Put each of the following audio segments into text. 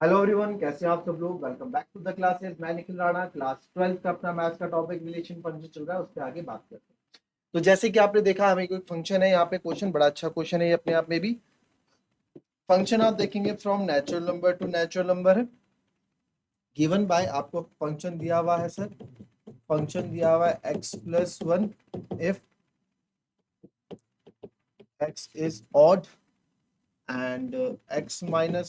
Hello everyone, कैसे हैं आप सब लोग। Welcome back to the classes. मैं निखिल राणा, क्लास 12 का अपना मैथ्स का टॉपिक रिलेशन फंक्शन चल रहा है, उस पर आगे बात करते हैं। तो जैसे कि आपने देखा, हमें कोई फंक्शन है यहाँ पे। क्वेश्चन बड़ा अच्छा क्वेश्चन है ये अपने आप में भी। फंक्शन आप देखेंगे from natural number to natural number है। गिवन बाय, आपको फंक्शन दिया हुआ है सर, फंक्शन दिया हुआ है x+1 if x is odd and x-1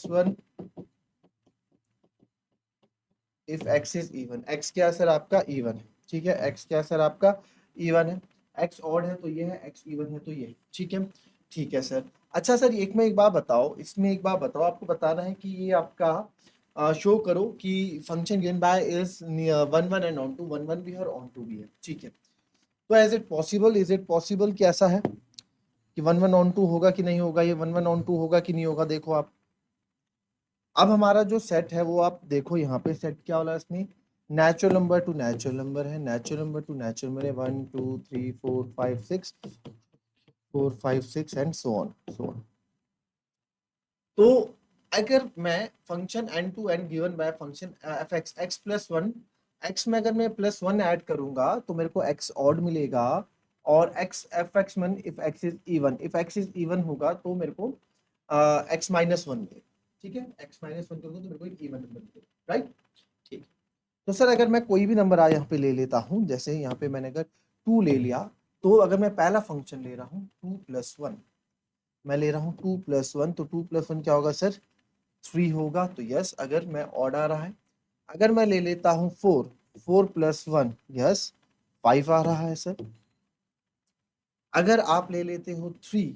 if x is even. x क्या है सर आपका इवन है, ठीक है। x क्या है सर आपका इवन है। x ऑड है तो ये है, x इवन है तो ये है, ठीक है। ठीक है सर। अच्छा सर, एक में एक बात बताओ, इसमें एक बात बताओ, आपको बताना है कि ये आपका शो करो कि function given by is 1 1 and onto 1 1 भी है और ऑन टू भी है, ठीक है। तो इज इट पॉसिबल कि ऐसा है कि 1 1 ऑन टू होगा कि नहीं होगा, ये 1 1 ऑन टू होगा कि नहीं होगा। देखो आप, अब हमारा जो सेट है वो आप देखो, यहाँ पे सेट क्या वाला है इसमें, natural number to natural number है, natural number to natural number है, 1 2 3 4 5 6 4 5 6 and so on so on. तो अगर मैं function N to N given by function F X x+1, x में अगर मैं +1 ऐड करूंगा तो मेरे को x ऑड मिलेगा, और x f(x)(1) if x is even होगा तो मेरे को x-1 मिलेगा, ठीक है। x-1 करूंगा तो मेरे को एक इवन नंबर मिलेगा, राइट। ठीक। तो सर अगर मैं कोई भी नंबर यहाँ पे ले लेता हूँ, जैसे यहाँ पे मैंने अगर 2 ले लिया, तो अगर मैं पहला फंक्शन ले रहा हूँ 2+1, मैं ले रहा हूँ 2+1, तो 2+1 क्या होगा सर, 3 होगा। तो यस, अगर मैं ऑड आ रहा है। अगर मैं ले लेता हूँ 4+1, यस 5 आ रहा है सर। अगर आप ले लेते हो 3,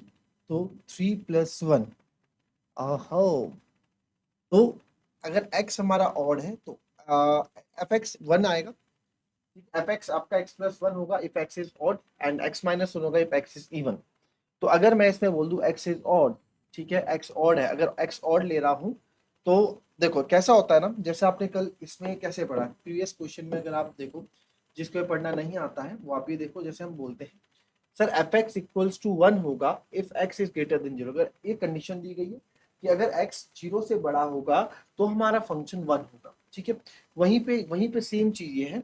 तो 3+1, ओहो। तो अगर x हमारा ऑड है तो एफ एक्स 1 आएगा। एफ एक्स आपका x+1 होगा if x is odd, and x-1 होगा इफ x इज इवन। तो अगर मैं इसमें बोल दूं x इज ऑड, ठीक है, x ऑड है, अगर x ऑड ले रहा हूं तो देखो कैसा होता है ना, जैसे आपने कल इसमें कैसे पढ़ा प्रीवियस क्वेश्चन में, अगर आप देखो, जिसको पढ़ना नहीं आता है वो आप ये देखो, जैसे हम बोलते हैं sir F X equals to 1 होगा if x is greater than 0। अगर ये कंडीशन दी गई है कि अगर x 0 से बड़ा होगा तो हमारा फंक्शन 1 होगा, ठीक है। वहीं पे सेम चीज ये है,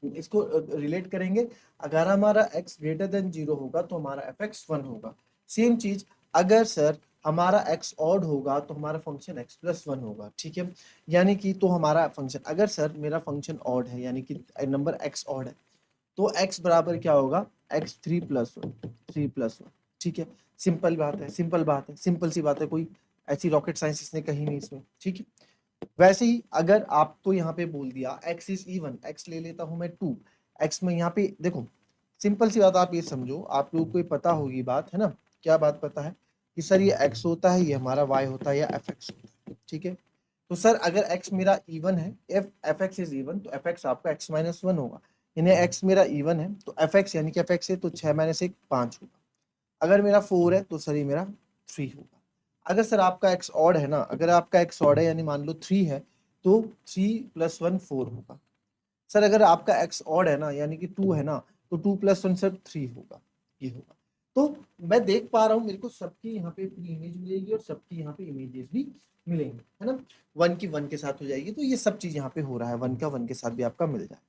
इसको रिलेट करेंगे। अगर हमारा x ग्रेटर देन 0 होगा तो हमारा एफ एक्स 1 होगा। सेम चीज, अगर सर हमारा x ऑड होगा तो हमारा फंक्शन x+1 होगा, ठीक है। यानी कि तो हमारा फंक्शन, अगर सर मेरा फंक्शन ऑड है यानी कि नंबर x ऑड है, तो x बराबर क्या होगा, x 3+1, ठीक है। सिंपल बात है, सिंपल बात है, सिंपल सी बात है, कोई ऐसी रॉकेट साइंस इसने कही नहीं इसमें, ठीक है। वैसे ही अगर आपको यहाँ पे बोल दिया x इज इवन, x ले लेता हूं मैं 2, x में यहाँ पे देखो, सिंपल सी बात आप ये समझो, आप लोगों को ये पता होगी बात है ना, क्या बात पता है कि सर ये x होता है, ये हमारा y होता है या एफ एक्स होता है, ठीक है। तो सर अगर x मेरा इवन है, if F x is even, तो एफ एक्स आपका x-1 होगा। यानी x मेरा इवन है तो एफ एक्स यानी कि एफ एक्स है तो 6 - 1 5 होगा। अगर मेरा 4 है तो सर ये मेरा 3 होगा। अगर सर आपका x ऑड है ना, अगर आपका x ऑड है यानी मान लो 3 है, तो 3+1 4 होगा। सर अगर आपका x ऑड है ना यानी कि 2 है ना, तो 2+1 सर 3 होगा, ये होगा। तो मैं देख पा रहा हूँ मेरे को सबकी यहाँ पे पूरी इमेज मिलेगी और सबकी यहाँ पे इमेजेस भी मिलेंगी, है ना। 1 की 1 के साथ हो जाएगी, तो ये सब चीज यहाँ पे हो रहा है, 1 का 1 के साथ भी आपका मिल जाए।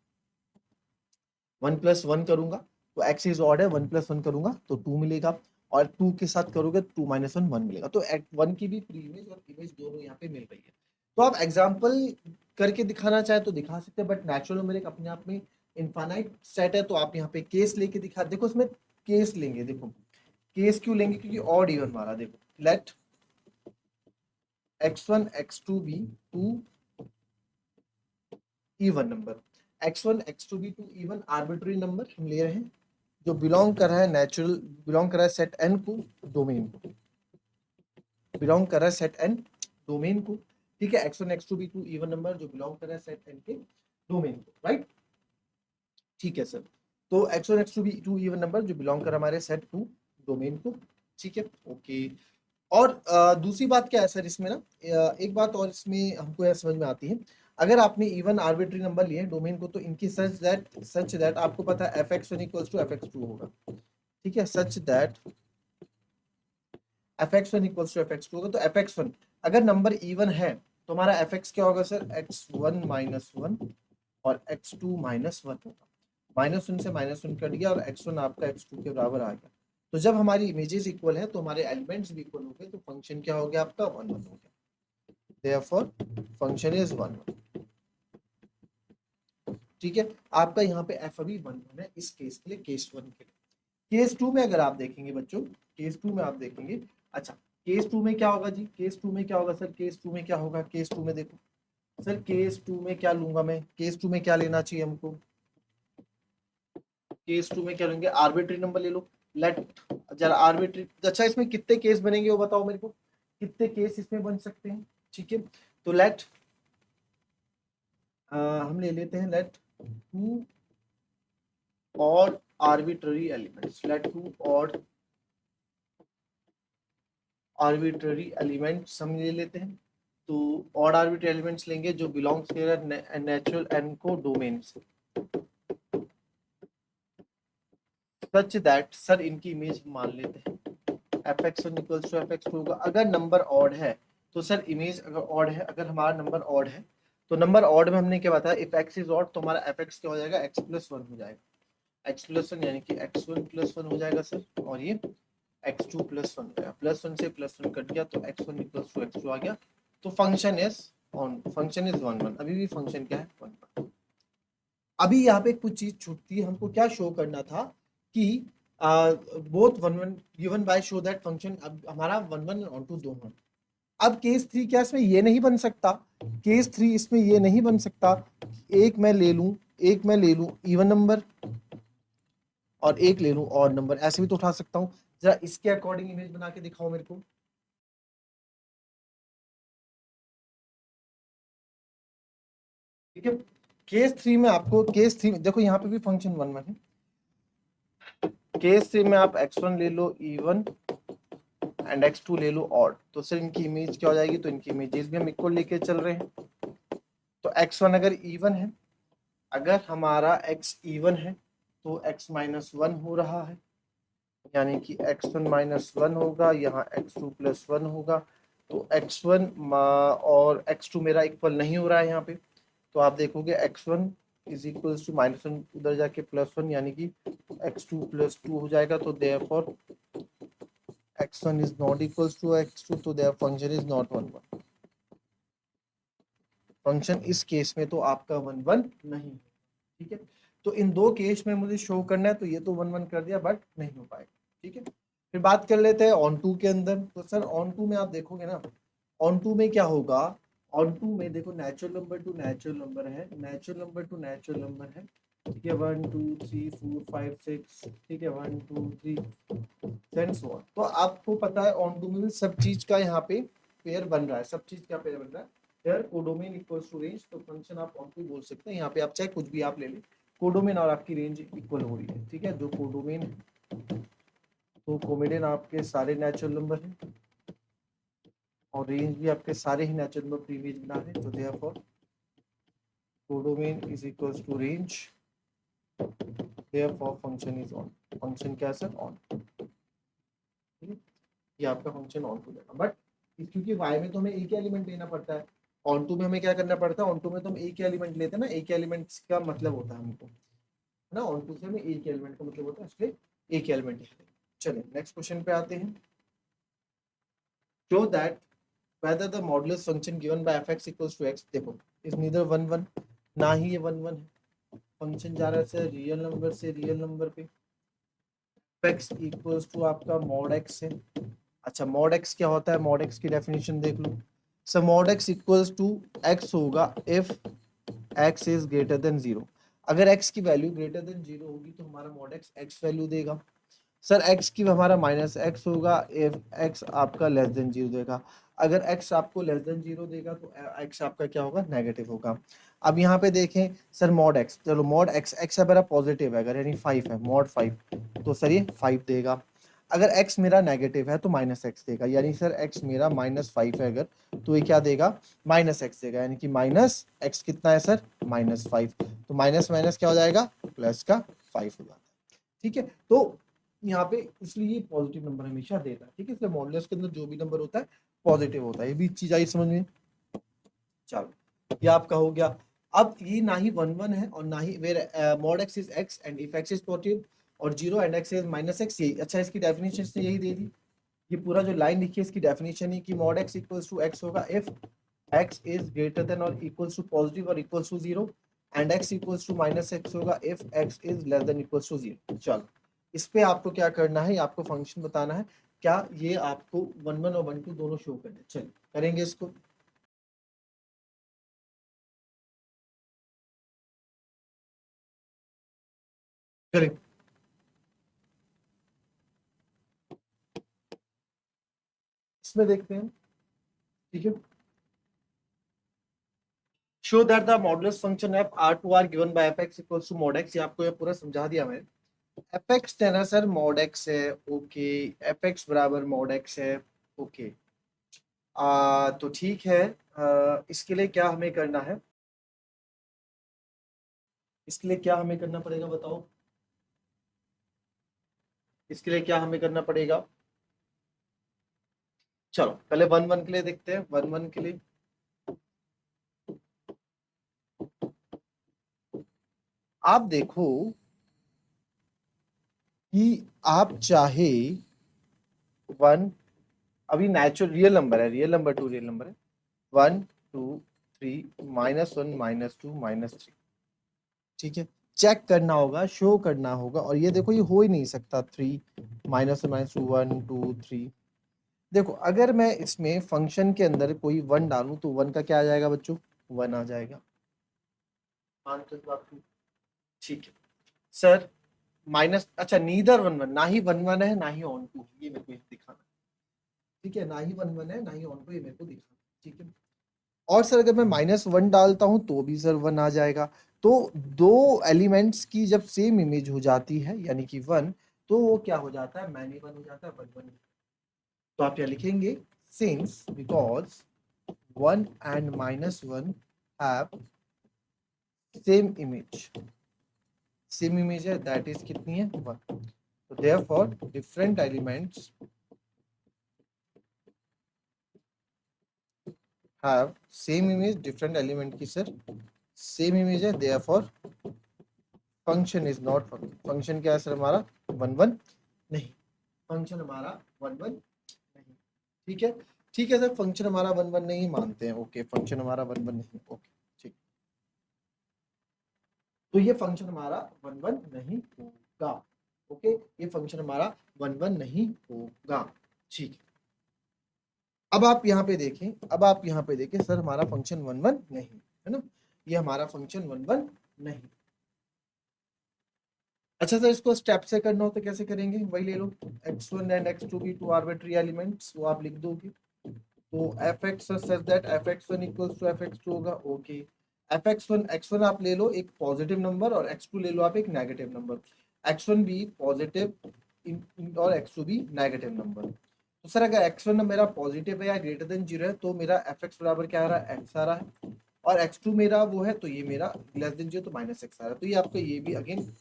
1+1 करूंगा तो x इज ऑड है, 1+1 करूंगा तो 2 मिलेगा, और 2 के साथ करोगे 2-1 1 मिलेगा। तो 1 की भी प्री इमेज और इमेज दोनों यहाँ पे मिल रही है। तो आप एग्जाम्पल करके दिखाना चाहे तो दिखा सकते हैं, बट नेचुरल नंबर एक अपने आप में इनफाइनाइट सेट है, तो आप यहाँ पे केस लेके दिखा, देखो इसमें केस लेंगे, देखो केस क्यों लेंगे, क्योंकि ऑड इवन वाला, देखो let x1 x2 be two even number, x1 x2 be two even arbitrary number हम ले रहे हैं जो बिलोंग कर रहा है नेचुरल, बिलोंग कर रहा है सेट एन को, डोमेन को, बिलोंग कर रहा है सेट एन डोमेन को, ठीक है। x1 x2 b2 even number जो बिलोंग कर रहा है सेट एन के डोमेन को, राइट। ठीक है सर। तो x1 x2 b2 even number जो बिलोंग कर हमारे सेट टू डोमेन को, ठीक है, ओके। और दूसरी बात क्या है सर इसमें ना, एक बात और इसमें हमको यह समझ में आती है, अगर आपने इवन आर्बिट्री नंबर लिए डोमेन को, तो इनकी सच दैट आपको पता है fx1 इक्वल्स टू fx2 होगा, ठीक है। Such that fx1 equals to fx2 होगा। तो fx1 अगर नंबर इवन है तो हमारा एफ एक्स क्या होगा सर, x1 माइनस वन और x2 माइनस वन होगा। माइनस वन से माइनस वन कट गया और x1 आपका x2 के बराबर आ गया। तो जब हमारी इमेजेस इक्वल है तो हमारे एलिमेंट्स भी इक्वल हो गए, तो फंक्शन क्या हो गया आपका, वन वन हो गया। Therefore function is one one. ठीक है, आपका यहाँ पे एफ अभी वन वन है इस केस के लिए, केस वन के लिए। केस टू में अगर आप देखेंगे बच्चों, केस टू में आप देखेंगे, अच्छा केस टू में क्या होगा जी, केस टू में क्या होगा सर, केस टू में क्या होगा, केस टू में देखो सर, केस टू में क्या लूंगा मैं, केस टू में क्या लेना चाहिए हमको, केस टू में क्या लेंगे, आर्बिट्री नंबर ले लो, लेट जरा आर्बिट्री, अच्छा इसमें कितने केस बनेंगे वो बताओ मेरे को, कितने केस इसमें बन सकते हैं। ठीक है, तो लेट हम ले लेते हैं लेट टू और आर्बिट्ररी एलिमेंट्स, लेट टू और आर्बिट्ररी एलिमेंट्स हम ले लेते हैं। तो ऑड आर्बिट्ररी एलिमेंट्स लेंगे जो बिलोंग्स नेचुरल एन को डोमेन से, सच दैट सर इनकी इमेज मान लेते हैं F X one equals to F X two होगा। अगर नंबर ऑड है तो सर इमेज अगर ऑड है, अगर हमारा नंबर ऑड है तो नंबर ऑड में हमने क्या बताया, इफ एक्स इज ऑड तो हमारा एफ एक्स क्या हो जाएगा, एक्स प्लस वन हो जाएगा, एक्स प्लस वन यानी कि एक्स वन प्लस वन हो जाएगा सर, और ये एक्स टू प्लस वन हो गया, प्लस वन से प्लस वन कट गया तो x one equals to x two आ गया। तो function is on, function is one one, अभी भी फंक्शन क्या है, वन वन। अभी यहाँ पे कुछ चीज छूटती है, हमको क्या शो करना था कि both one one given by show that function, अब हमारा वन वन ऑन टू दो हैं। अब केस थ्री क्या इसमें ये नहीं बन सकता, केस थ्री इसमें ये नहीं बन सकता, एक मैं ले लूं, एक मैं ले लूं इवन नंबर और एक ले लूं ऑड नंबर, ऐसे भी तो उठा सकता हूं। जरा इसके अकॉर्डिंग इमेज बना के दिखाओ मेरे को। ठीक है, केस थ्री में आपको, केस थ्री में देखो यहाँ पे भी फंक्शन वन वन है, केस थ्री में आप x1 ले लो इवन एंड x2 ले लो ऑड, तो सर इनकी इमेज क्या हो जाएगी, तो इनकी इमेजेस भी हम इक्वल लेके चल रहे हैं। तो x1 अगर इवन है, अगर हमारा x इवन है तो x माइनस वन हो रहा है, यानी कि x1 माइनस वन होगा, यहाँ x2 प्लस वन होगा। तो x1 और x2 मेरा इक्वल नहीं हो रहा है यहाँ पे, तो आप देखोगे x1 is equal to minus one, उधर जाके प्लस वन, यानी कि x2 प्लस टू हो जाएगा। तो therefore x1 is not equals to x2, तो their function is not one one. Function इस केस में तो आपका वन वन नहीं है। ठीक है, तो इन दो केस में मुझे शो करना है, तो ये तो वन वन कर दिया बट नहीं हो पाएगा। ठीक है, फिर बात कर लेते हैं ऑन टू के अंदर। तो सर ऑन टू में आप देखोगे ना, ऑन टू में क्या होगा, ऑन टू में देखो natural number to natural number है, natural number to natural number है। ठीक है, 1 2 3 4 5 6, ठीक है 1 2 3 सेंस हुआ। तो आपको पता है ऑन टू में सब चीज का यहाँ पे पेयर बन रहा है, सब चीज का पेयर बन रहा है। Pair codomain equals to range, तो फंक्शन आप ऑन टू बोल सकते हैं। यहाँ पे आप चाहे कुछ भी आप ले लें, कोडोमेन और आपकी रेंज इक्वल हो रही है। ठीक है, जो कोडोमेन है तो कोमेडियन आपके सारे नेचुरल नंबर हैं और रेंज भी आपके सारे ही नेचुरल नंबर प्री इमेज बना रहे हैं। तो therefore codomain is equals to range, therefore function is on. Function क्या है सर, ऑन। ये आपका फंक्शन ऑन टू देगा, बट क्योंकि वाई में तो हमें एक ही एलिमेंट लेना पड़ता है, ऑन टू में हमें क्या करना पड़ता है, ऑन टू में तो हम एक ही एलिमेंट लेते हैं ना, एक ही एलिमेंट का मतलब होता है हमको, है ना, ऑन टू से हमें एक ही एलिमेंट का मतलब होता है, इसलिए एक ही एलिमेंट लेते हैं। चलिए नेक्स्ट क्वेश्चन पे आते हैं। Show that whether the modulus function given by fx equals to x, देखो is neither वन वन, ना ही ये वन वन है, फंक्शन जा रहा है सर रियल नंबर से रियल नंबर पे, x इक्वल्स टू आपका मॉड x है। अच्छा मॉड x क्या होता है, मॉड x की डेफिनेशन देख लो sir, mod x equals to x होगा if x is greater than zero. अगर x की वैल्यू ग्रेटर देन जीरो होगी तो हमारा मॉड x x वैल्यू देगा। सर x की हमारा माइनस x होगा इफ x आपका लेस देन जीरो देगा। अगर x आपको लेस देन जीरो देगा तो x आपका क्या होगा, नेगेटिव होगा। अब यहाँ पे देखें सर मॉड x, चलो मॉड x, x मेरा पॉजिटिव है अगर, यानी 5 है, मॉड 5, तो सर ये 5 देगा। अगर x मेरा नेगेटिव है तो माइनस x देगा, यानी सर x मेरा -5 है अगर, तो ये क्या देगा, माइनस x देगा, यानी कि माइनस x कितना है सर, -5, तो माइनस माइनस क्या हो जाएगा, प्लस का 5 हो जाता है। ठीक है, तो यहाँ पे इसलिए पॉजिटिव नंबर हमेशा देता है। ठीक है, इसलिए मॉडुलस के अंदर जो भी नंबर होता है पॉजिटिव होता है। ये भी चीज आई समझ में। चलो ये आपका हो गया। अब ये ना ही 1 1 है और ना ही where mod x is x and if x is positive और 0 and x is minus x, यही अच्छा इसकी डेफिनेशन से यही दे दी। ये पूरा जो लाइन लिखी है इसकी डेफिनेशन ही कि mod X equals to X होगा if x is greater than or equals to positive or equals to 0 and x equals to minus x होगा if x is less than equals to 0। चलो इस पे आपको क्या करना है, आपको फंक्शन बताना है, क्या ये आपको 1 1 और 1 2 दोनों शो करने। चलिए करेंगे इसको। करें, इसमें देखते हैं। ठीक है, show that the modulus function F R to R given by F X equals to mod X. ये आपको ये पूरा समझा दिया मैंने। एफ एक्स देना सर मॉड एक्स है, ओके, एफ एक्स बराबर मॉड एक्स है, ओके। तो ठीक है, इसके लिए क्या हमें करना है, इसके लिए क्या हमें करना पड़ेगा बताओ, इसके लिए क्या हमें करना पड़ेगा। चलो पहले 1 1 के लिए देखते हैं, 1 1 के लिए आप देखो कि आप चाहे 1, अभी नेचुरल रियल नंबर है, real number two real number है, 1 2 3 -1 -2 -3। ठीक है, चेक करना होगा, शो करना होगा, और ये देखो ये हो ही नहीं सकता 3 -1 -2 1 2 3। देखो अगर मैं इसमें फंक्शन के अंदर कोई 1 डालूं तो 1 का क्या आ जाएगा बच्चों, 1 आ जाएगा। मान तो बात की। ठीक है सर, माइनस, अच्छा नीदर 1 1, ना ही 1 1 है ना ही ऑन टू, ये मेरे को दिखाना। ठीक है, ना ही 1 1 है ना ही ऑन टू, ये मेरे को दिखाना। ठीक है, और सर अगर मैं -1 डालता हूं तो भी सर 1 आ जाएगा। तो दो एलिमेंट्स की जब सेम इमेज हो जाती है यानी कि 1, तो वो क्या हो जाता है, मैनी 1 हो जाता है, 1 1। तो आप क्या लिखेंगे, since because 1 and -1 have same image, same image है दैट इज कितनी है, 1। तो therefore different elements have same image, different element की सर सेम इमेज है, therefore function is not function. Function क्या है सर हमारा, 1 1 नहीं, फंक्शन हमारा 1 1 नहीं। ठीक है, ठीक है सर, फंक्शन हमारा 1 1 नहीं मानते हैं, ओके, फंक्शन हमारा 1 1 नहीं, ओके ठीक। तो ये फंक्शन हमारा 1 1 नहीं होगा, ओके, ये फंक्शन हमारा 1 1 नहीं होगा। ठीक है, अब आप यहाँ पे देखें, अब आप यहाँ पे देखें सर हमारा फंक्शन 1 1 नहीं है ना, ये हमारा फंक्शन 1 1 नहीं। अच्छा सर इसको स्टेप से करना हो तो कैसे करेंगे, वही ले लो, x1 एंड x2 की टू आर्बिट्री एलिमेंट्स, वो आप लिख दोगे। तो F X such that F X one equals to F X two होगा, ओके। एफ एक्स वन आप ले लो एक पॉजिटिव नंबर और एक्स टू ले लो आप एक नेगेटिव नंबर, एक्स वन भी पॉजिटिव और एक्स टू भी नेगेटिव नंबर। तो सर अगर एक्स वन मेरा पॉजिटिव है या ग्रेटर देन 0 है तो मेरा एफ एक्स बराबर क्या आ रहा है, एक्स आ रहा है, और एक्स टू मेरा वो है तो ये मेरा लेस देन 0 तो -x आ रहा है। तो ये आपका ये भी अगेन,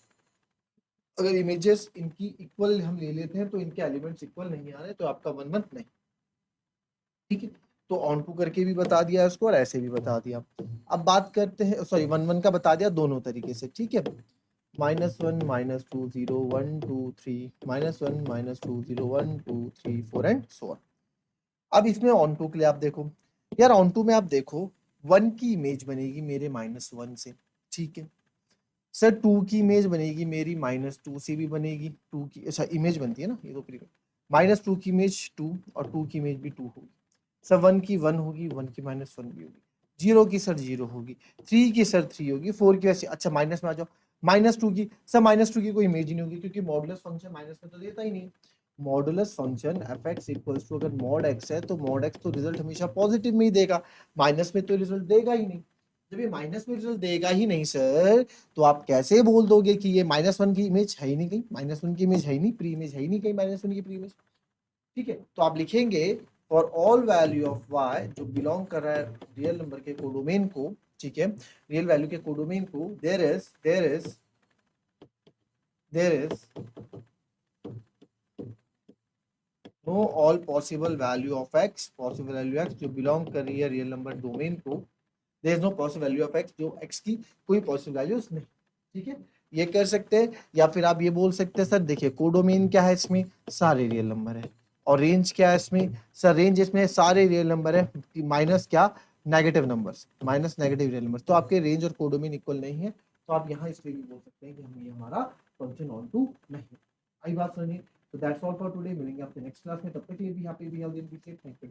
अगर इमेजेस इनकी इक्वल हम ले लेते हैं तो इनके एलिमेंट्स इक्वल नहीं आ रहे, तो आपका 1 1 नहीं। ठीक है, तो ऑन टू करके भी बता दिया उसको और ऐसे भी बता दिया। अब बात करते हैं, सॉरी 1 1 का बता दिया दोनों तरीके से। ठीक है, -1 -2 0 1 2 3 -1 -2 0 1 2 3 4 एंड सो ऑन। अब इसमें ऑन टू के लिए आप देखो यार, ऑन टू में आप देखो 1 की इमेज बनेगी मेरे -1 से, ठीक है सर, 2 की इमेज बनेगी मेरी -2 से भी बनेगी, 2 की अच्छा इमेज बनती है ना, ये तो -2 की इमेज 2 और 2 की इमेज भी 2 होगी सर, 1 की 1 होगी, 1 की -1 भी होगी, 0 की सर 0 होगी, 3 की सर 3 होगी, 4 की वैसे, अच्छा माइनस में आ जाओ, -2 की सर, -2 की कोई इमेज ही नहीं होगी क्योंकि मॉडुलस फंक्शन माइनस में तो देता ही नहीं। Modulus function F X equals to, अगर मॉड एक्स है तो मॉड एक्स तो रिजल्ट हमेशा पॉजिटिव में ही देगा, माइनस में तो रिजल्ट देगा ही नहीं। जब ये माइनस में रिजल्ट देगा ही नहीं सर, तो आप कैसे बोल दोगे कि ये -1 की इमेज है ही नहीं कहीं, -1 की इमेज है ही नहीं, प्री इमेज है ही नहीं कहीं -1 की प्री इमेज। ठीक है, तो आप लिखेंगे for all value of y जो बिलोंग कर रहा है रियल नंबर के कोडोमेन को, ठीक है, रियल वैल्यू के कोडोमेन को, there is no all possible value of x, possible value x जो बिलोंग कर रही है रियल नंबर डोमेन को, there is no possible value of X, जो एक्स की कोई पॉसिबल वैल्यूज नहीं, ठीक है, ये कर सकते हैं। या फिर आप ये बोल सकते हैं सर देखिए कोडोमेन क्या है, इसमें सारे रियल नंबर है, और रेंज क्या है इसमें सर, रेंज इसमें सारे रियल नंबर है माइनस क्या, negative numbers, minus negative real numbers, तो आपके रेंज और कोडोमेन इक्वल नहीं है, तो आप यहाँ इसलिए भी बोल सकते हैं कि हम ये हमारा फंक्शन ऑन टू नहीं है। आई बात समझिए। तो दैट्स ऑल फॉर टुडे, मिलेंगे आपके नेक्स्ट क्लास में, तब तक के लिए भी happy, be healthy and be safe, thank you.